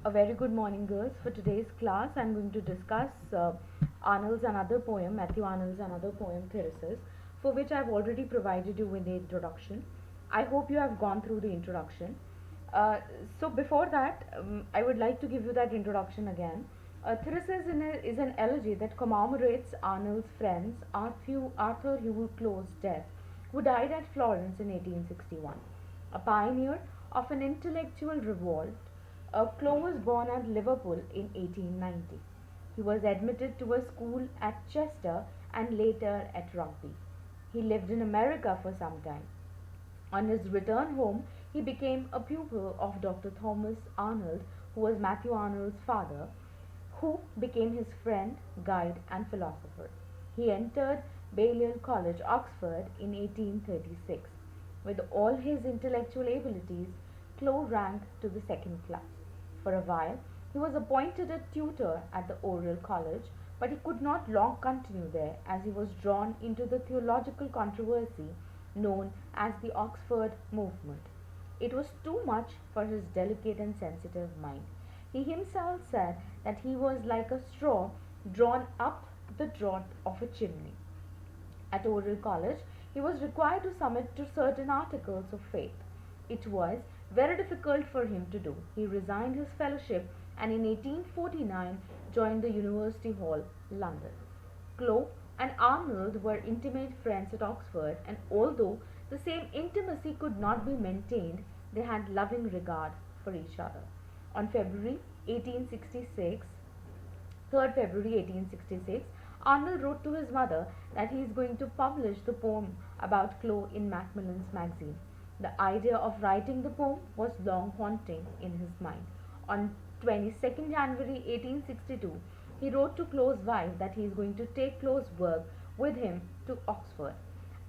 A very good morning, girls. For today's class, I'm going to discuss Arnold's another poem, Mathew Arnold's another poem, Thyrsis, for which I've already provided you with the introduction. I hope you have gone through the introduction. Uh, so, before that, I would like to give you that introduction again. Thyrsis is an elegy that commemorates Arnold's friends Arthur Hugh Close's death, who died at Florence in 1861. A pioneer of an intellectual revolt, Clough was born at Liverpool in 1890. He was admitted to a school at Chester and later at Rugby. He lived in America for some time. On his return home, he became a pupil of Dr. Thomas Arnold, who was Mathew Arnold's father, who became his friend, guide, and philosopher. He entered Balliol College, Oxford in 1836. With all his intellectual abilities, Clough ranked to the second class. For a while, he was appointed a tutor at the Oriel College, but he could not long continue there as he was drawn into the theological controversy known as the Oxford Movement. It was too much for his delicate and sensitive mind. He himself said that he was like a straw drawn up the draught of a chimney. At Oriel College, he was required to submit to certain articles of faith. It was very difficult for him to do. He resigned his fellowship and in 1849 joined the University Hall, London. Clough and Arnold were intimate friends at Oxford, and although the same intimacy could not be maintained, they had loving regard for each other. On February 1866, 3rd February 1866, Arnold wrote to his mother that he is going to publish the poem about Clough in Macmillan's magazine. The idea of writing the poem was long haunting in his mind. On 22nd January 1862, he wrote to Clough's wife that he is going to take Clough's work with him to Oxford.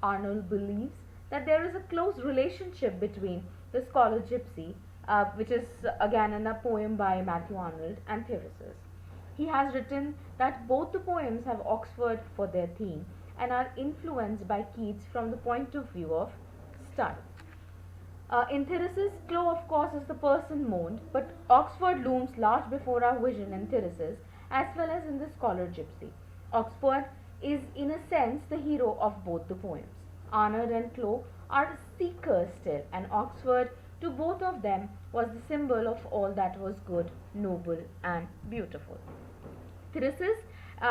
Arnold believes that there is a close relationship between the scholar Gypsy, which is again in a poem by Mathew Arnold, and Thyrsis. He has written that both the poems have Oxford for their theme and are influenced by Keats from the point of view of style. In Thyrsis, Clough, of course, is the person mourned, but Oxford looms large before our vision in Thyrsis as well as in the scholar Gypsy. Oxford is, in a sense, the hero of both the poems. Arnold and Clough are seekers still, and Oxford, to both of them, was the symbol of all that was good, noble, and beautiful. Thyrsis,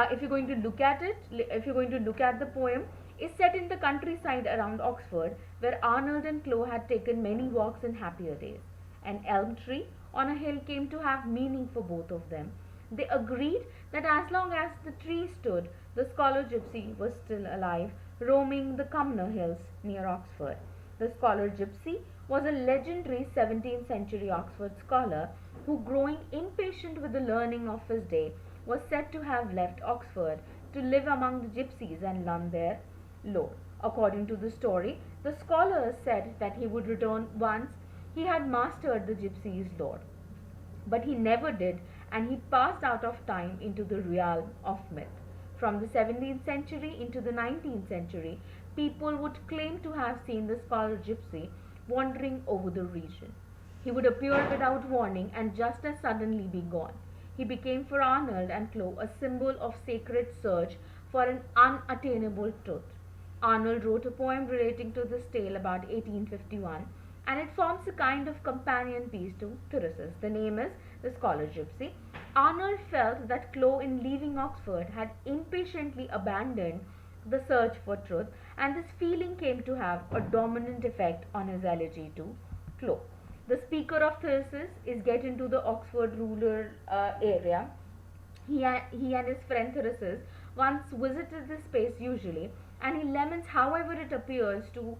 if you're going to look at it, if you're going to look at the poem, is set in the countryside around Oxford, where Arnold and Clough had taken many walks in happier days. An elm tree on a hill came to have meaning for both of them. They agreed that as long as the tree stood, the scholar Gypsy was still alive, roaming the Cumnor Hills near Oxford. The scholar Gypsy was a legendary 17th century Oxford scholar who, growing impatient with the learning of his day, was said to have left Oxford to live among the gypsies and learn their lore. According to the story, the scholar said that he would return once he had mastered the gypsies' lore. But he never did, and he passed out of time into the realm of myth. From the 17th century into the 19th century, people would claim to have seen the scholar Gypsy wandering over the region. He would appear without warning and just as suddenly be gone. He became for Arnold and Clough a symbol of sacred search for an unattainable truth. Arnold wrote a poem relating to this tale about 1851, and it forms a kind of companion piece to Thyrsis. The name is The Scholar Gypsy. Arnold felt that Clough, in leaving Oxford, had impatiently abandoned the search for truth, and this feeling came to have a dominant effect on his elegy to Clough. The speaker of Thyrsis is get into the Oxford rural area. He and his friend Thyrsis once visited this space usually, and he laments however it appears to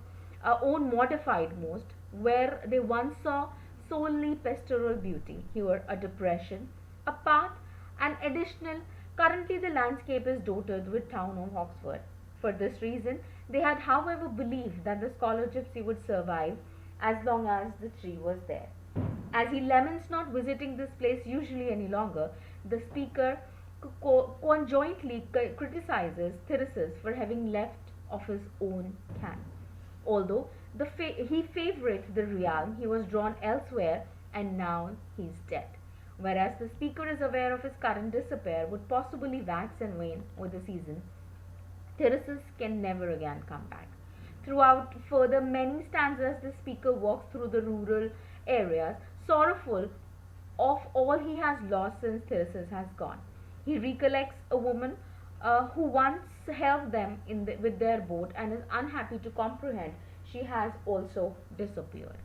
own modified most, where they once saw solely pastoral beauty. Here a depression, a path, an additional. Currently the landscape is dotted with town of Oxford. For this reason, they had however believed that the scholar Gypsy would survive as long as the tree was there. As he laments not visiting this place usually any longer, the speaker conjointly criticizes Thyrsis for having left of his own can. Although he favoured the realm, he was drawn elsewhere, and now he is dead. Whereas the speaker is aware of his current disrepair would possibly wax and wane with the season, Thyrsis can never again come back. Throughout further many stanzas, the speaker walks through the rural areas, sorrowful of all he has lost since Thyrsis has gone. He recollects a woman who once helped them with their boat and is unhappy to comprehend she has also disappeared.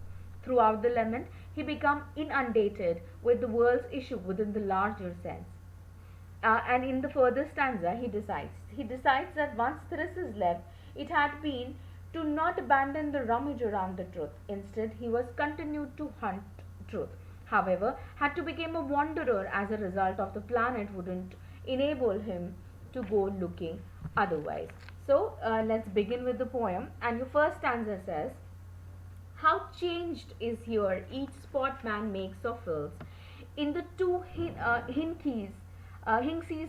Throughout the lament, he becomes inundated with the world's issue within the larger sense. And in the further stanza, he decides that once Thyrsis left, it had been to not abandon the rummage around the truth. Instead, he was continued to hunt truth. However, had to become a wanderer as a result of the planet wouldn't enable him to go looking otherwise. So let's begin with the poem. And your first stanza says, how changed is here each spot man makes of hills. In the two Hinkseys,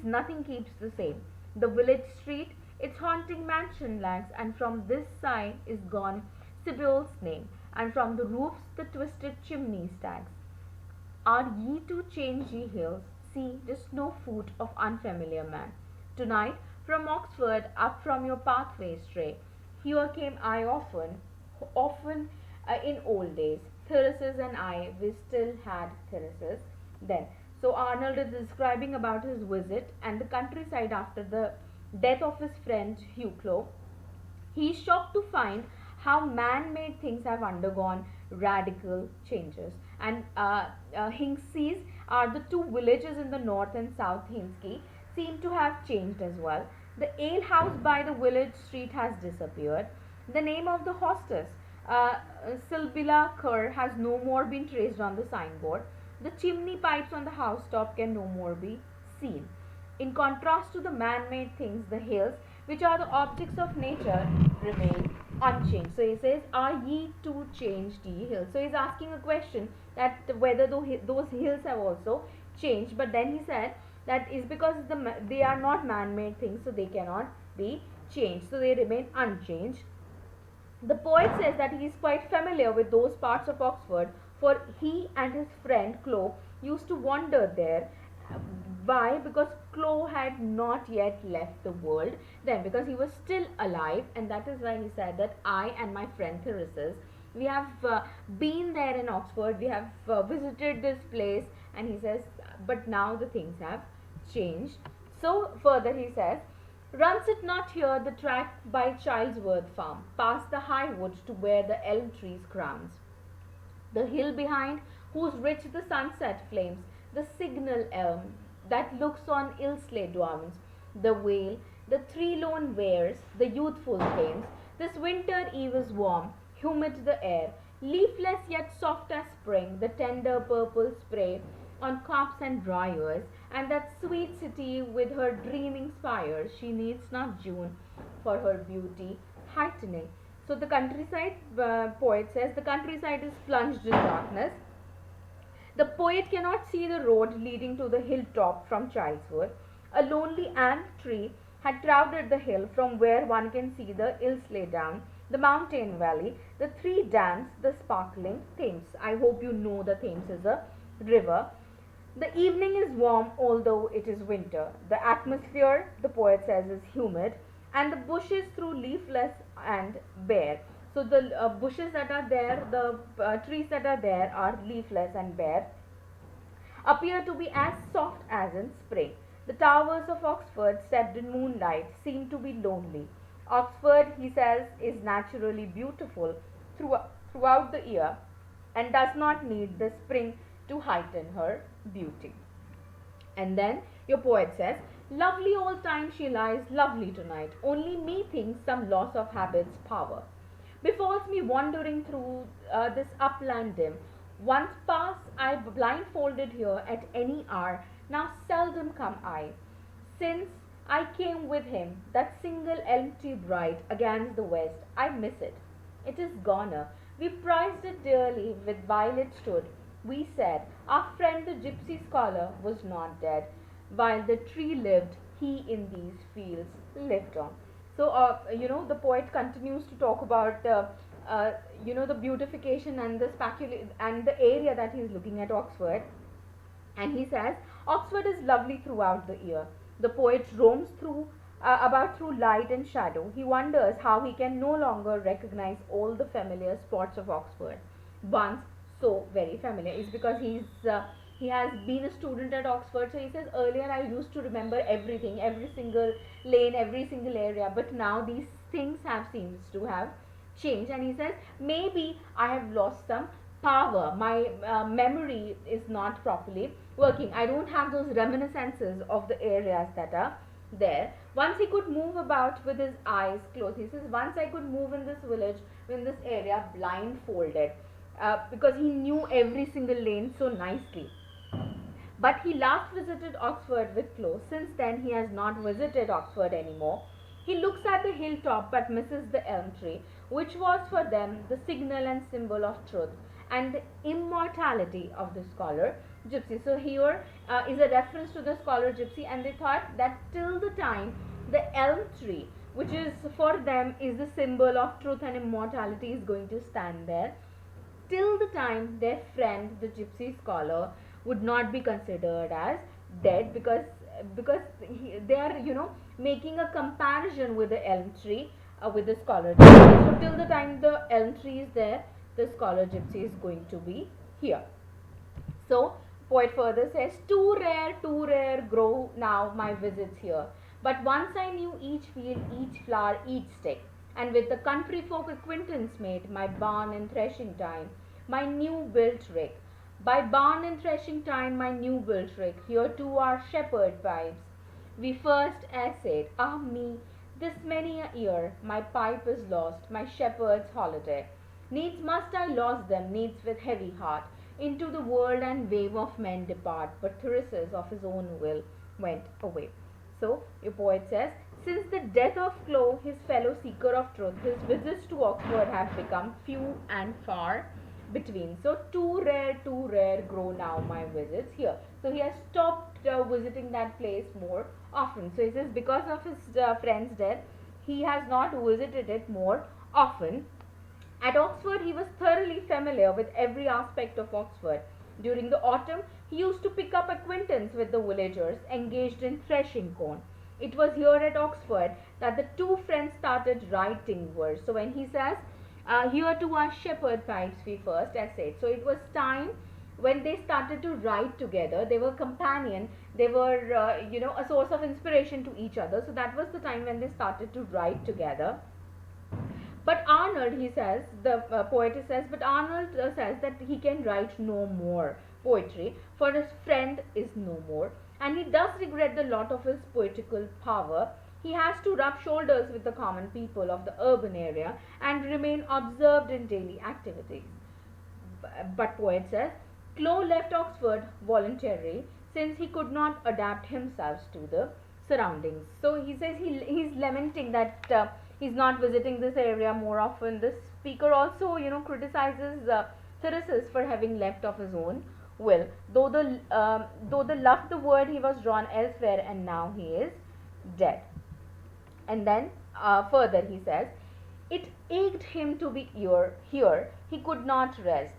nothing keeps the same. The village street, its haunting mansion lags, and from this side is gone Sibyl's name, and from the roofs the twisted chimney stacks. Are ye to change ye hills? See, just no foot of unfamiliar man. Tonight, from Oxford, up from your pathway stray, here came I often in old days. Thyrsis and I, we still had Thyrsis then. So Arnold is describing about his visit and the countryside after the death of his friend Huclo. He is shocked to find how man-made things have undergone radical changes. And Hinkseys are the two villages in the north and south Hinsky seem to have changed as well. The alehouse by the village street has disappeared. The name of the hostess, uh, Sybilla Kerr, has no more been traced on the signboard. The chimney pipes on the housetop can no more be seen. In contrast to the man-made things, the hills, which are the objects of nature, remain unchanged. So he says, are ye to change ye hills? So he's asking a question that whether those hills have also changed. But then he said that is because they are not man-made things, so they cannot be changed. So they remain unchanged. The poet says that he is quite familiar with those parts of Oxford, for he and his friend Clo used to wander there. Why? Because Clo had not yet left the world then, because he was still alive, and that is why he said that I and my friend Thyrsis, we have been there in Oxford, we have visited this place, and he says, but now the things have changed. So further he says, runs it not here the track by Childsworth Farm, past the high woods to where the elm trees crowns, the hill behind whose rich the sunset flames, the signal elm that looks on Ilsley downs, the vale, the three lone wares, the youthful thames. This winter eve is warm, humid the air, leafless yet soft as spring, the tender purple spray on copse and briars, and that sweet city with her dreaming spires, she needs not June for her beauty heightening. So the countryside, poet says, the countryside is plunged in darkness. The poet cannot see the road leading to the hilltop from Childsworth. A lonely elm tree had crowded the hill from where one can see the Ilsley Down, the mountain valley, the three dams, the sparkling Thames. I hope you know the Thames is a river. The evening is warm, although it is winter. The atmosphere, the poet says, is humid, and the bushes through leafless and bare. So the bushes that are there, the trees that are there are leafless and bare, appear to be as soft as in spring. The towers of Oxford, stepped in moonlight, seem to be lonely. Oxford, he says, is naturally beautiful throughout the year and does not need the spring to heighten her beauty. And then your poet says, lovely old time she lies, lovely tonight, only methinks some loss of habit's power befalls me wandering through this upland dim. Once pass I blindfolded here at any hour, now seldom come I. Since I came with him, that single elm tree bright against the west, I miss it. It is goner. We prized it dearly, with while it stood. We said, our friend the gypsy scholar was not dead. While the tree lived, he in these fields lived on. So, the poet continues to talk about, the beautification and the and the area that he is looking at Oxford. And he says, Oxford is lovely throughout the year. The poet roams through light and shadow. He wonders how he can no longer recognize all the familiar spots of Oxford, once so very familiar. It's because he has been a student at Oxford. So he says, earlier I used to remember everything, every single lane, every single area, but now these things have seems to have change. And he says, maybe I have lost some power. My memory is not properly working. I don't have those reminiscences of the areas that are there. Once he could move about with his eyes closed. He says, once I could move in this village, in this area, blindfolded, because he knew every single lane so nicely. But he last visited Oxford with Chloe. Since then, he has not visited Oxford anymore. He looks at the hilltop but misses the elm tree, which was for them the signal and symbol of truth and the immortality of the scholar Gypsy. So here is a reference to the scholar Gypsy, and they thought that till the time the elm tree, which is for them is the symbol of truth and immortality, is going to stand there, till the time their friend the gypsy scholar would not be considered as dead, because they are making a comparison with the elm tree, with the scholar gypsy. So till the time the elm tree is there, the scholar gypsy is going to be here. So poet further says, too rare grow now my visits here. But once I knew each field, each flower, each stick, and with the country folk acquaintance made, my barn and threshing time, my new built rick. By barn and threshing time, my new built rick, here too are shepherd pipes. We first essayed, ah me, this many a year, my pipe is lost, my shepherd's holiday. Needs must I lose them, needs with heavy heart, into the world and wave of men depart, but Thyrsis of his own will went away. So, your poet says, since the death of Chloe, his fellow seeker of truth, his visits to Oxford have become few and far between. So, too rare grow now my visits here. So, he has stopped visiting that place more often. So, he says, because of his friend's death, he has not visited it more often. At Oxford, he was thoroughly familiar with every aspect of Oxford. During the autumn, he used to pick up acquaintance with the villagers engaged in threshing corn. It was here at Oxford that the two friends started writing verse. So when he says, here to our shepherd pipes we first essayed. So it was time when they started to write together. They were companion. They were, a source of inspiration to each other. So that was the time when they started to write together. But Arnold, he says, the poet says, but Arnold says that he can write no more poetry, for his friend is no more, and he does regret the lot of his poetical power. He has to rub shoulders with the common people of the urban area and remain observed in daily activities. But poet says, Chloe left Oxford voluntarily since he could not adapt himself to the surroundings. So he says he's lamenting that he's not visiting this area more often. This speaker also, criticizes Thyrsis for having left of his own will. Though the loved the word, he was drawn elsewhere, and now he is dead. And then further he says, it ached him to be here. He could not rest.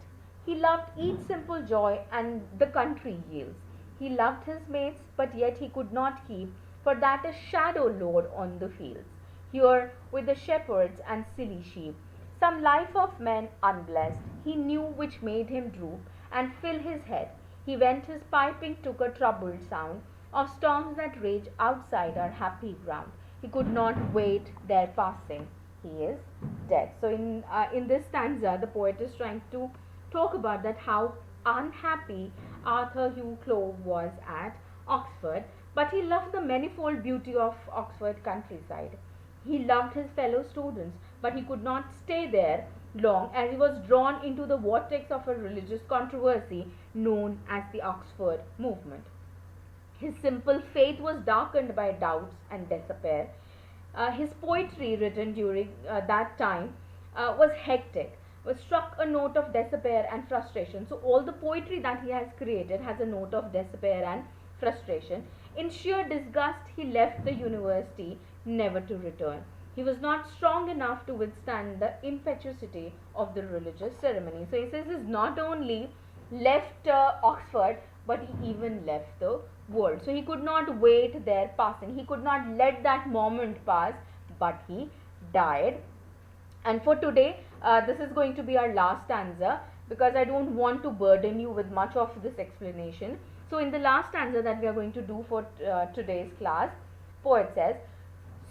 He loved each simple joy and the country yields. He loved his mates, but yet he could not keep, for that a shadow lord on the fields. Here with the shepherds and silly sheep, some life of men unblessed, he knew which made him droop and fill his head. He went his piping took a troubled sound of storms that rage outside our happy ground. He could not wait their passing. He is dead. So in this stanza, the poet is trying to talk about that how unhappy Arthur Hugh Clow was at Oxford, but he loved the manifold beauty of Oxford countryside. He loved his fellow students, but he could not stay there long as he was drawn into the vortex of a religious controversy known as the Oxford movement. His simple faith was darkened by doubts and despair. His poetry written during that time was hectic, was struck a note of despair and frustration. So all the poetry that he has created has a note of despair and frustration. In sheer disgust, he left the university, never to return. He was not strong enough to withstand the impetuosity of the religious ceremony. So he says he's not only left Oxford, but he even left the world. So he could not wait their passing. He could not let that moment pass, but he died. And for today, this is going to be our last stanza, because I don't want to burden you with much of this explanation. So in the last stanza that we are going to do for today's class, poet says,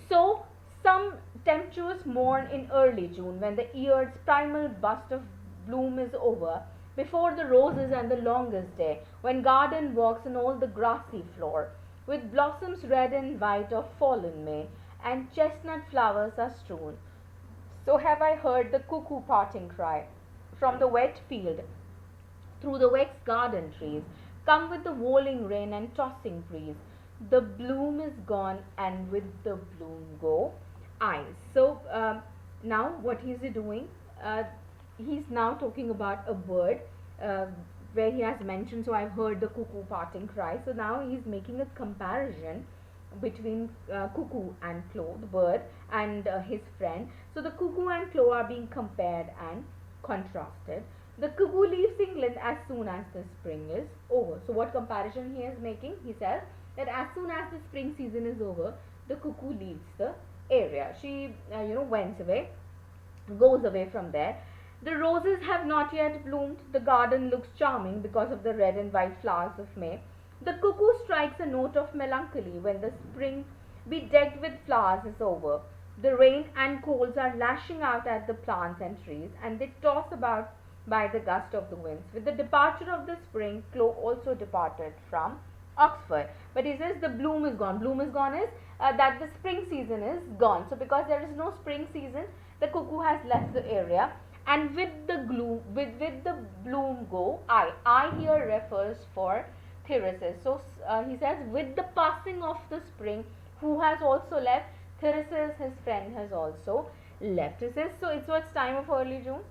so some tempestuous morn in early June, when the year's primal bust of bloom is over, before the roses and the longest day, when garden walks on all the grassy floor, with blossoms red and white of fallen May, and chestnut flowers are strewn, so have I heard the cuckoo parting cry from the wet field through the vexed garden trees. Come with the rolling rain and tossing breeze. The bloom is gone, and with the bloom go I. So now what is he doing? He's now talking about a bird, uh, where he has mentioned, so I've heard the cuckoo parting cry. So now he's making a comparison between cuckoo and crow, the bird, and his friend. So the cuckoo and crow are being compared and contrasted. The cuckoo leaves England as soon as the spring is over. So what comparison he is making? He says that as soon as the spring season is over, the cuckoo leaves the area. She went away, goes away from there. The roses have not yet bloomed. The garden looks charming because of the red and white flowers of May. The cuckoo strikes a note of melancholy when the spring bedecked with flowers is over. The rain and coals are lashing out at the plants and trees, and they toss about by the gust of the winds. With the departure of the spring, Chloe also departed from Oxford. But he says the bloom is gone. Bloom is gone is that the spring season is gone. So because there is no spring season, the cuckoo has left the area. And with the bloom go I. I here refers for Thyrsis. So he says with the passing of the spring, who has also left? Thyrsis, his friend, has also left. He says so. It's what's time of early June.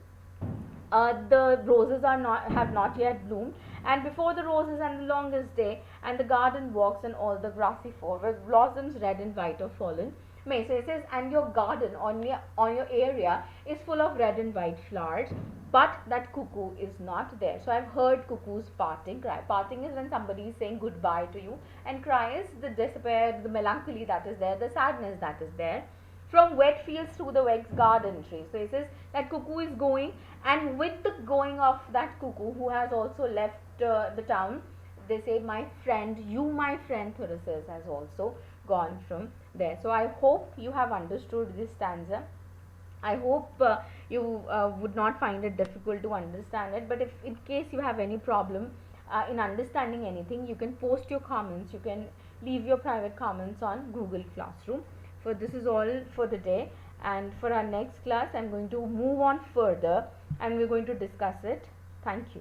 The roses have not yet bloomed, and before the roses and the longest day, and the garden walks and all the grassy floor, with blossoms red and white of fallen May. So it says, and your garden on your area is full of red and white flowers, but that cuckoo is not there. So I've heard cuckoos parting cry. Parting is when somebody is saying goodbye to you, and cry is the despair, the melancholy that is there, the sadness that is there. From wet fields through the vexed garden trees. So it says that cuckoo is going, and with the going of that cuckoo, who has also left the town, they say, my friend Thyrsis has also gone from there. So I hope you have understood this stanza. I hope you would not find it difficult to understand it, but if in case you have any problem in understanding anything, you can post your comments, you can leave your private comments on Google Classroom. For this is all for the day, and for our next class I'm going to move on further and we're going to discuss it. Thank you.